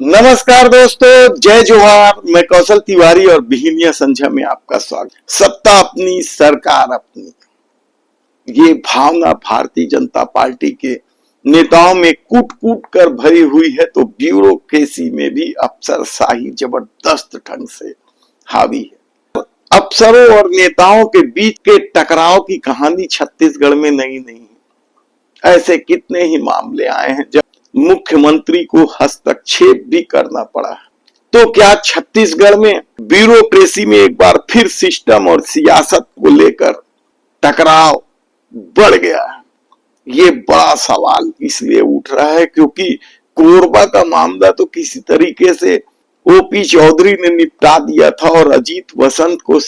नमस्कार दोस्तों, जय जोहार। मैं कौशल तिवारी और बिहिनिया संझा में आपका स्वागत। सत्ता अपनी, सरकार अपनी, ये भावना भारतीय जनता पार्टी के नेताओं में कूट कूट कर भरी हुई है, तो ब्यूरोक्रेसी में भी अफसरशाही जबरदस्त ढंग से हावी है। अफसरों और नेताओं के बीच के टकराव की कहानी छत्तीसगढ़ में नई नहीं है। ऐसे कितने ही मामले आए हैं जब मुख्यमंत्री को हस्तक्षेप भी करना पड़ा। तो क्या छत्तीसगढ़ में ब्यूरोक्रेसी में एक बार फिर सिस्टम और सियासत को लेकर टकराव बढ़ गया है? ये बड़ा सवाल इसलिए उठ रहा है क्योंकि कोरबा का मामला तो किसी तरीके से ओपी चौधरी ने निपटा दिया था और अजीत वसंत को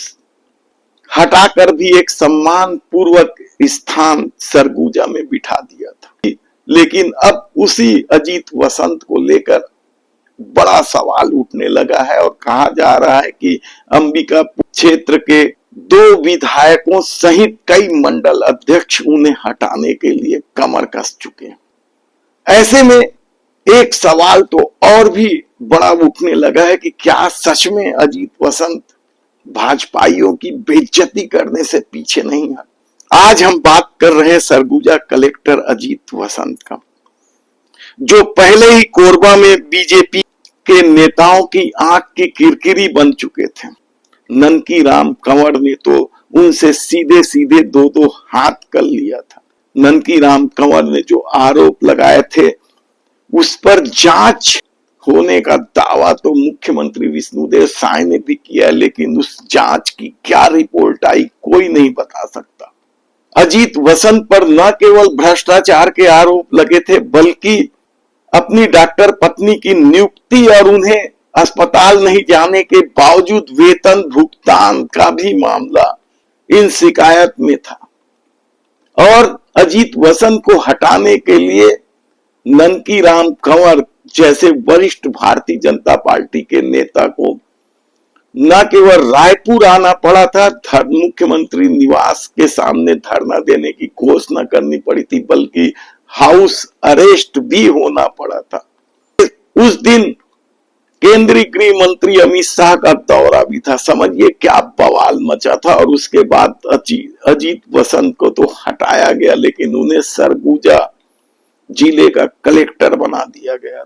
हटाकर भी एक सम्मान पूर्वक स्थान सरगुजा में बिठा दिया था। लेकिन अब उसी अजीत वसंत को लेकर बड़ा सवाल उठने लगा है और कहा जा रहा है कि अंबिकापुर क्षेत्र के 2 विधायकों सहित कई मंडल अध्यक्ष उन्हें हटाने के लिए कमर कस चुके हैं। ऐसे में एक सवाल तो और भी बड़ा उठने लगा है कि क्या सच में अजीत वसंत भाजपाइयों की बेइज्जती करने से पीछे नहीं है? आज हम बात कर रहे हैं सरगुजा कलेक्टर अजीत वसंत का, जो पहले ही कोरबा में बीजेपी के नेताओं की आंख की किरकिरी बन चुके थे। ननकी राम कंवर ने तो उनसे सीधे सीधे 2-2 हाथ कर लिया था। ननकी राम कंवर ने जो आरोप लगाए थे उस पर जांच होने का दावा तो मुख्यमंत्री विष्णुदेव साय ने भी किया, लेकिन उस जांच की क्या रिपोर्ट आई कोई नहीं बता सकता। अजीत वसंत पर न केवल भ्रष्टाचार के आरोप लगे थे, बल्कि अपनी डॉक्टर पत्नी की नियुक्ति और उन्हें अस्पताल नहीं जाने के बावजूद वेतन भुगतान का भी मामला इन शिकायत में था। और अजीत वसंत को हटाने के लिए ननकी राम कंवर जैसे वरिष्ठ भारतीय जनता पार्टी के नेता को न केवल रायपुर आना पड़ा था, मुख्यमंत्री निवास के सामने धरना देने की घोषणा करनी पड़ी थी, बल्कि हाउस अरेस्ट भी होना पड़ा था। उस दिन केंद्रीय गृह मंत्री अमित शाह का दौरा भी था। समझिए क्या बवाल मचा था। और उसके बाद अजीत वसंत को तो हटाया गया, लेकिन उन्हें सरगुजा जिले का कलेक्टर बना दिया गया।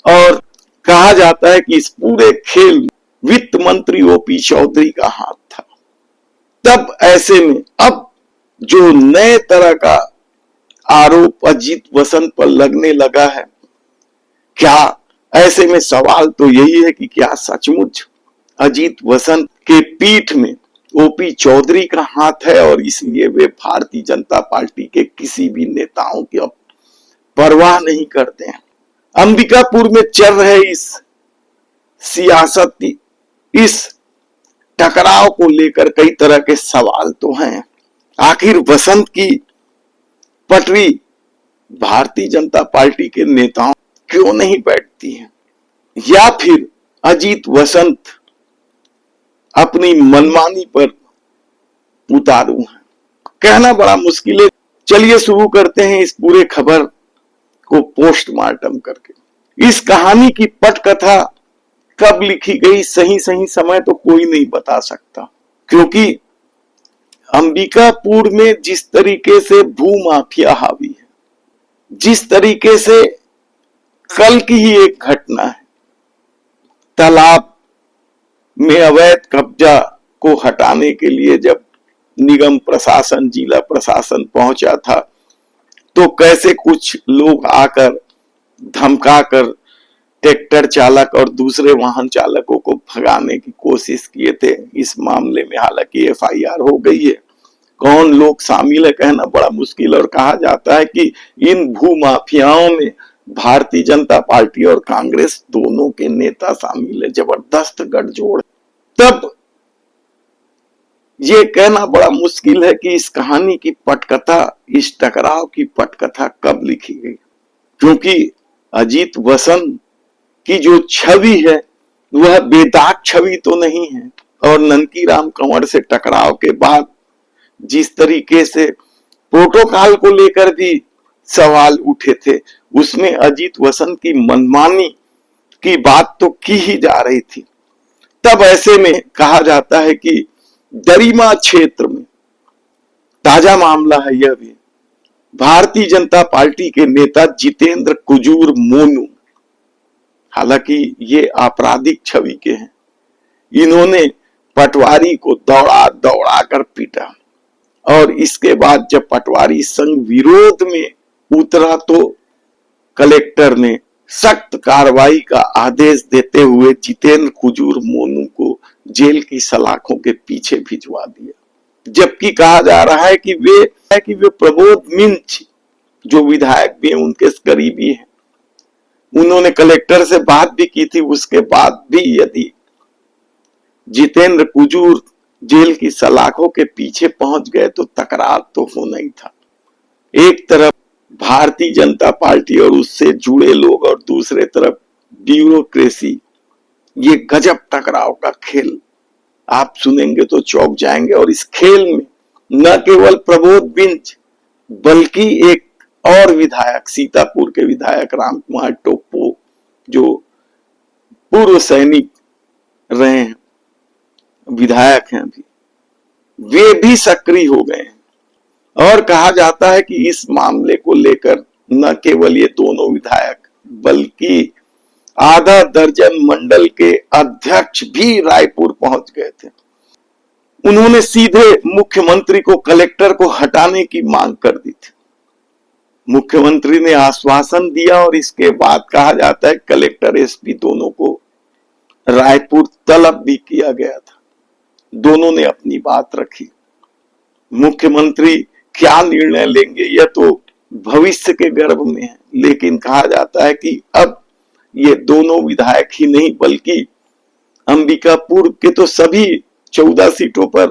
और कहा जाता है कि इस पूरे खेल वित्त मंत्री ओपी चौधरी का हाथ था। तब ऐसे में अब जो नए तरह का आरोप अजीत वसंत पर लगने लगा है, क्या ऐसे में सवाल तो यही है कि क्या सचमुच अजीत वसंत के पीठ में ओपी चौधरी का हाथ है और इसलिए वे भारतीय जनता पार्टी के किसी भी नेताओं की परवाह नहीं करते हैं? अंबिकापुर में चल रहे इस सियासत की इस टकराव को लेकर कई तरह के सवाल तो हैं। आखिर वसंत की पटरी भारतीय जनता पार्टी के नेताओं क्यों नहीं बैठती है, या फिर अजीत वसंत अपनी मनमानी पर उतारू है? कहना बड़ा मुश्किल है। चलिए शुरू करते हैं इस पूरे खबर को पोस्टमार्टम करके। इस कहानी की पटकथा कब लिखी गई, सही समय तो कोई नहीं बता सकता, क्योंकि अंबिकापुर में जिस तरीके से भूमाफिया हावी है, जिस तरीके से कल की ही एक घटना है, तालाब में अवैध कब्जा को हटाने के लिए जब निगम प्रशासन, जिला प्रशासन पहुंचा था, तो कैसे कुछ लोग आकर धमकाकर ट्रैक्टर चालक और दूसरे वाहन चालकों को भगाने की कोशिश किए थे। इस मामले में हालांकि एफआईआर हो गई है। कौन लोग शामिल है कहना बड़ा मुश्किल, और कहा जाता है कि इन भूमाफियाओं में भारतीय जनता पार्टी और कांग्रेस दोनों के नेता शामिल है। जबरदस्त गठजोड़। तब ये कहना बड़ा मुश्किल है कि इस कहानी की पटकथा, इस टकराव की पटकथा कब लिखी गई, क्योंकि अजीत वसंत की जो छवि है वह बेदाग छवि तो नहीं है। और ननकी राम कंवर से टकराव के बाद जिस तरीके से प्रोटोकॉल को लेकर भी सवाल उठे थे, उसमें अजीत वसंत की मनमानी की बात तो की ही जा रही थी। तब ऐसे में कहा जाता है कि दरिमा क्षेत्र में ताजा मामला है यह भी, भारतीय जनता पार्टी के नेता जितेंद्र कुजूर मोनू, हालांकि ये आपराधिक छवि के हैं, इन्होंने पटवारी को दौड़ा दौड़ा कर पीटा और इसके बाद जब पटवारी संघ विरोध में उतरा तो कलेक्टर ने सख्त कार्रवाई का आदेश देते हुए जितेंद्र कुजूर मोनू को जेल की सलाखों के पीछे भिजवा दिया। जबकि कहा जा रहा है कि वे प्रबोध मिंज जो विधायक भी हैं उनके करीबी हैं, उन्होंने कलेक्टर से बात भी की थी। उसके बाद भी यदि जितेंद्र कुजूर जेल की सलाखों के पीछे पहुंच गए तो तकरार तो होना ही था। एक तरफ भारतीय जनता पार्टी और उससे जुड़े लोग और दूसरे तरफ ब्यूरोक्रेसी, ये गजब टकराव का खेल आप सुनेंगे तो चौंक जाएंगे। और इस खेल में न केवल प्रबोध मिंज बल्कि एक और विधायक, सीतापुर के विधायक राम कुमार टोप्पो जो पूर्व सैनिक रहे हैं, विधायक हैं अभी, वे भी सक्रिय हो गए हैं। और कहा जाता है कि इस मामले को लेकर न केवल ये दोनों विधायक बल्कि आधा दर्जन मंडल के अध्यक्ष भी रायपुर पहुंच गए थे। उन्होंने सीधे मुख्यमंत्री को कलेक्टर को हटाने की मांग कर दी थी। मुख्यमंत्री ने आश्वासन दिया और इसके बाद कहा जाता है कलेक्टर एसपी दोनों को रायपुर तलब भी किया गया था। दोनों ने अपनी बात रखी। मुख्यमंत्री क्या निर्णय लेंगे यह तो भविष्य के गर्भ में है, लेकिन कहा जाता है कि अब ये दोनों विधायक ही नहीं बल्कि अंबिकापुर के तो सभी 14 सीटों पर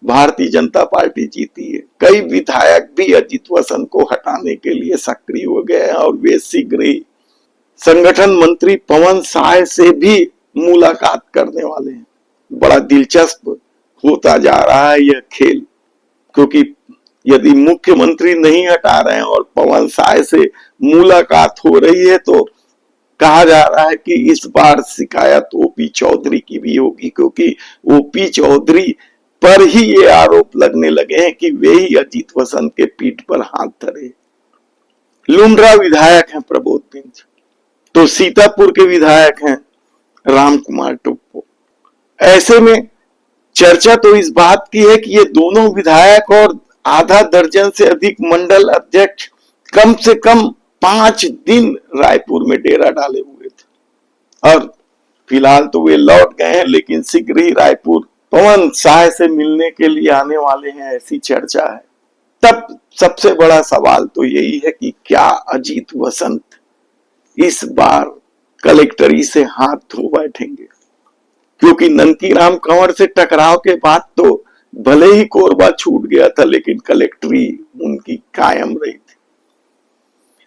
भारतीय जनता पार्टी जीती है। कई विधायक भी अजित वसंत को हटाने के लिए सक्रिय हो गए हैं और वे शीघ्र ही संगठन मंत्री पवन साय से भी मुलाकात करने वाले हैं। बड़ा दिलचस्प होता जा रहा है यह खेल, क्योंकि यदि मुख्यमंत्री नहीं हटा रहे हैं और पवन साय से मुलाकात हो रही है तो कहा जा रहा है कि इस बार शिकायत ओपी चौधरी की भी होगी, क्योंकि ओपी चौधरी पर ही ये आरोप लगने लगे हैं कि वे ही अजित वसंत के पीठ पर हाथ धरे। लुंड्रा विधायक हैं प्रबोध मिंज, तो सीतापुर के विधायक हैं राम कुमार टोप्पो। ऐसे में चर्चा तो इस बात की है कि ये दोनों विधायक और आधा दर्जन से अधिक मंडल अध्यक्ष कम से कम 5 दिन रायपुर में डेरा डाले हुए थे और फिलहाल तो वे लौट गए हैं, लेकिन शीघ्र ही रायपुर पवन साय से मिलने के लिए आने वाले हैं, ऐसी चर्चा है। तब सबसे बड़ा सवाल तो यही है कि क्या अजित वसंत इस बार कलेक्टरी से हाथ धो बैठेंगे, क्योंकि ननकीराम कंवर से टकराव के बाद तो भले ही कोरबा छूट गया था लेकिन कलेक्टरी उनकी कायम रही थी।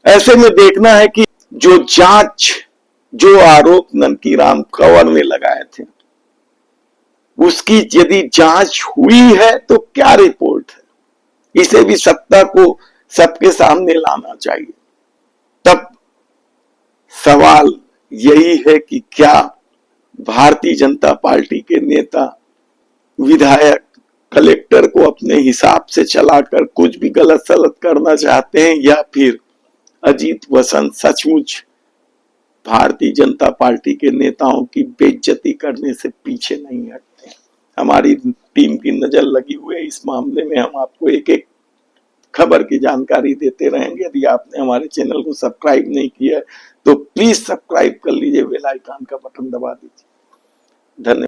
ऐसे में देखना है कि जो आरोप ननकीराम कंवर ने लगाए थे उसकी यदि जांच हुई है तो क्या रिपोर्ट है, इसे भी सत्ता को सबके सामने लाना चाहिए। तब सवाल यही है कि क्या भारतीय जनता पार्टी के नेता विधायक कलेक्टर को अपने हिसाब से चलाकर कुछ भी गलत सलत करना चाहते हैं, या फिर अजित वसंत सचमुच भारतीय जनता पार्टी के नेताओं की बेइज्जती करने से पीछे नहीं हटते। हमारी टीम की नजर लगी हुई है इस मामले में। हम आपको एक एक खबर की जानकारी देते रहेंगे। यदि आपने हमारे चैनल को सब्सक्राइब नहीं किया तो प्लीज सब्सक्राइब कर लीजिए, बेल आइकन का बटन दबा दीजिए। धन्यवाद।